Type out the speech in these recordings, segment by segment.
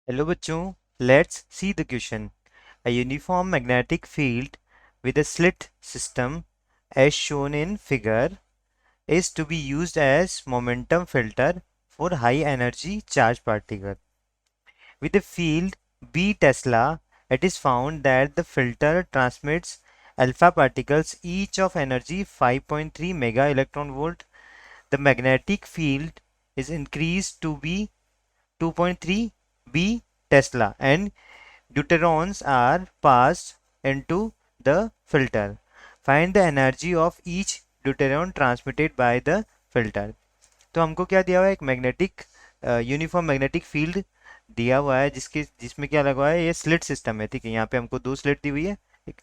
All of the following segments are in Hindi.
हेलो बच्चों, let's see the question. A uniform magnetic field with a slit system as shown in figure is to be used as momentum filter for high energy charged particle. With a field B Tesla, it is found that the filter transmits alpha particles each of energy 5.3 mega electron volt. The magnetic field is increased to be 2.3 B Tesla and deuterons are passed into the filter. Find the energy of each deuteron transmitted by the filter. तो हमको क्या दिया हुआ है, एक मैग्नेटिक यूनिफॉर्म मैग्नेटिक फील्ड दिया हुआ है जिसमें क्या लगा हुआ है, ये स्लिट सिस्टम है. ठीक है, यहाँ पे हमको दो स्लिट दी हुई है. ठीक.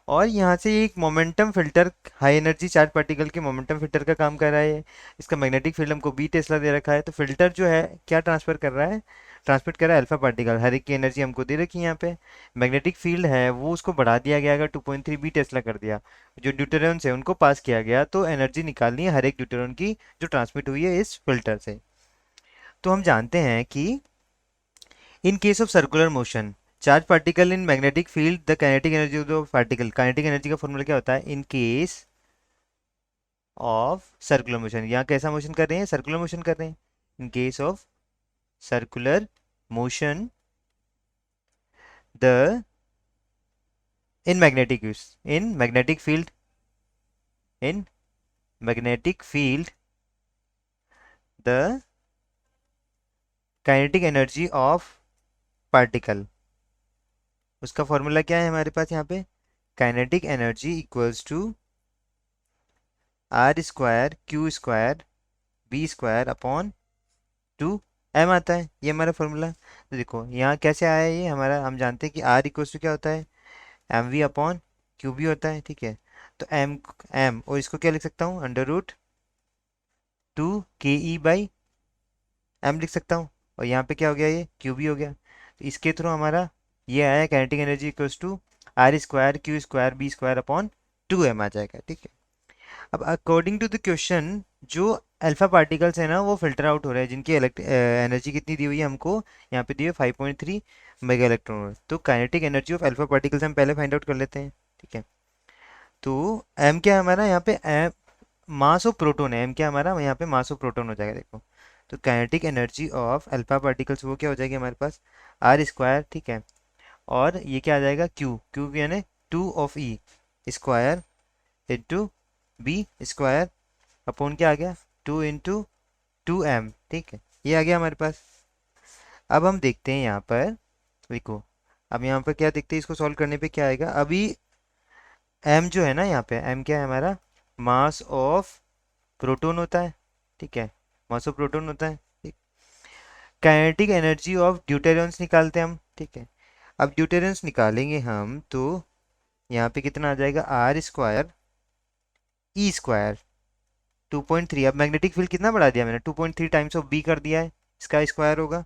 और यहाँ से एक momentum filter, high energy charge particle के मोमेंटम फिल्टर का काम कर रहा है. इसका मैग्नेटिक फील्ड हमको बी टेस्ला दे रखा है. तो फिल्टर जो है क्या ट्रांसफर कर रहा है, ट्रांसमिट कर रहा है अल्फा पार्टिकल. हर एक की एनर्जी हमको दे रखी है यहाँ पे. मैग्नेटिक फील्ड है वो उसको बढ़ा दिया गया, अगर 2.3 बी टेस्ला कर दिया. जो ड्यूटेरॉन्स है उनको पास किया गया, तो एनर्जी निकालनी है हर एक ड्यूटेरॉन की जो ट्रांसमिट हुई है इस फिल्टर से. तो हम जानते हैं कि इन case of circular motion charge particle in magnetic field the kinetic energy of the particle, kinetic energy का फॉर्मूला क्या होता है, इन केस ऑफ सर्कुलर मोशन. यहाँ कैसा मोशन कर रहे हैं, सर्कुलर मोशन कर रहे हैं. In case of circular motion the in magnetic use in magnetic field in magnetic field the kinetic energy of particle. उसका फॉर्मूला क्या है हमारे पास यहाँ पे, kinetic energy equals to r square q square B square upon 2m आता है. ये हमारा फॉर्मूला. तो देखो यहाँ कैसे आया ये हमारा, हम जानते हैं कि आर इक्वल्स टू क्या होता है, m v upon q B होता है. ठीक है, तो एम एम और इसको क्या लिख सकता हूँ, √2 ke/m लिख सकता हूँ. और यहाँ पे क्या हो गया, ये क्यू बी हो गया. तो इसके थ्रू हमारा ये आया kinetic energy equals to r square q square B square upon 2m आ जाएगा. ठीक है. अब अकॉर्डिंग टू द क्वेश्चन जो अल्फा पार्टिकल्स है ना वो फिल्टर आउट हो रहे हैं, जिनकी एनर्जी कितनी दी हुई है हमको, यहाँ पे दी है 5.3 मेगा इलेक्ट्रॉन वोल्ट. तो kinetic energy of alpha particles हम पहले फाइंड आउट कर लेते हैं. ठीक है, तो एम क्या है हमारा यहाँ पे, एम मास ऑफ प्रोटोन है. एम क्या है हमारा यहाँ पे, मास ऑफ प्रोटोन हो जाएगा. देखो, तो kinetic energy of alpha particles वो क्या हो जाएगी हमारे पास, आर स्क्वायर. ठीक है, और ये क्या आ जाएगा, क्यू क्यू यानी 2 square into B square upon क्या आ गया, 2 इंटू 2m. ठीक है, ये आ गया हमारे पास. अब हम देखते हैं यहाँ पर, देखो अब यहाँ पर क्या देखते हैं, इसको सॉल्व करने पे क्या आएगा. अभी m जो है ना, यहाँ पे m क्या है हमारा, मास ऑफ प्रोटोन होता है. ठीक है, मास ऑफ प्रोटोन होता है. ठीक, काइनेटिक एनर्जी ऑफ ड्यूटेरियंस निकालते हैं हम. ठीक है, अब ड्यूटेरियंस निकालेंगे हम तो यहाँ पे कितना आ जाएगा, आर स्क्वायर ई स्क्वायर 2.3. अब मैग्नेटिक फील्ड कितना बढ़ा दिया मैंने, 2.3 टाइम्स ऑफ बी कर दिया है, इसका स्क्वायर होगा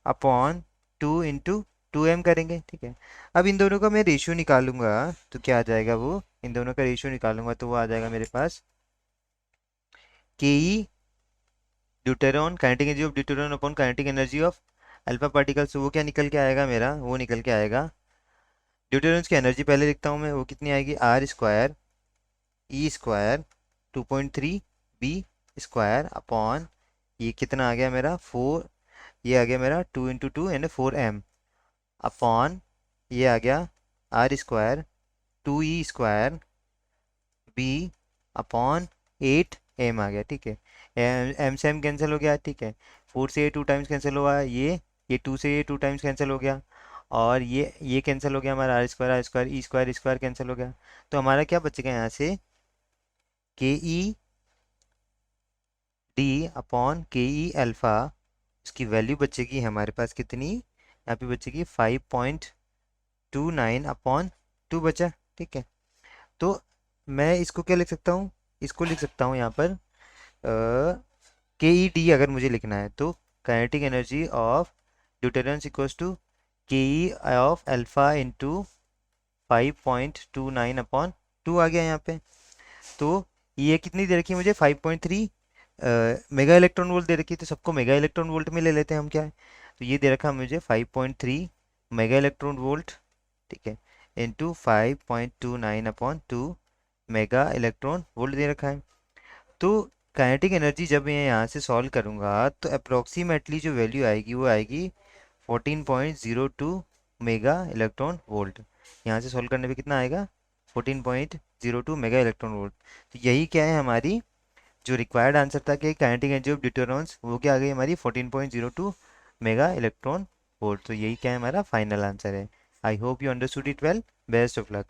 अपॉन 2 इंटू 2m करेंगे. ठीक है, अब इन दोनों का मैं रेशियो निकालूंगा तो क्या आ जाएगा, वो इन दोनों का रेशियो निकालूंगा तो वो आ जाएगा मेरे पास K E deuteron, kinetic energy of deuteron upon kinetic energy of alpha particles. वो क्या निकल के आएगा मेरा, वो निकल के आएगा, ड्यूटेरॉन्स की एनर्जी पहले लिखता हूँ मैं, वो कितनी आएगी, r square e square 2.3 B square upon ये कितना आ गया मेरा 4, ये आ गया मेरा 2 इंटू 2 यानी 4m अपॉन ये आ गया r square 2e square B upon 8m आ गया. ठीक है, एम से एम कैंसिल हो गया. ठीक है, 4 से ये 2 टाइम्स कैंसिल हुआ, ये 2 से ये 2 टाइम्स कैंसिल हो गया, और ये कैंसिल हो गया हमारा, r square e square cancel हो गया. तो हमारा क्या बचेगा यहाँ से, के ई डी अपॉन के ई अल्फा, उसकी वैल्यू बचेगी हमारे पास कितनी, यहाँ पे बचेगी 5.29 अपॉन 2 बचा. ठीक है, तो मैं इसको क्या लिख सकता हूँ, इसको लिख सकता हूँ यहाँ पर के ई डी अगर मुझे लिखना है तो kinetic energy of deuterons equals to K E of alpha into 5.29 upon 2 आ गया यहाँ पे. तो ये कितनी दे रखी है मुझे, 5.3 मेगा इलेक्ट्रॉन वोल्ट दे रखी है. तो सबको मेगा इलेक्ट्रॉन वोल्ट में ले लेते हैं हम, क्या है, तो ये दे रखा है मुझे 5.3 मेगा इलेक्ट्रॉन वोल्ट, ठीक है, इंटू 5.29/2 मेगा इलेक्ट्रॉन वोल्ट दे रखा है। तो काइनेटिक एनर्जी जब मैं यहाँ से सॉल्व करूँगा तो अप्रोक्सीमेटली जो वैल्यू आएगी वो आएगी 14.02 मेगा इलेक्ट्रॉन वोल्ट। यहाँ से सॉल्व करने पे कितना आएगा? 14.02 मेगा इलेक्ट्रॉन वोल्ट। तो यही क्या है हमारी जो रिक्वायर्ड आंसर था कि काइनेटिक एनर्जी ऑफ ड्यूटेरॉन्स, वो क्या आ गई हमारी 14.02 मेगा इलेक्ट्रॉन वोल्ट। तो यही क्या है हमारा फाइनल आंसर है। I hope you understood it well. Best of luck.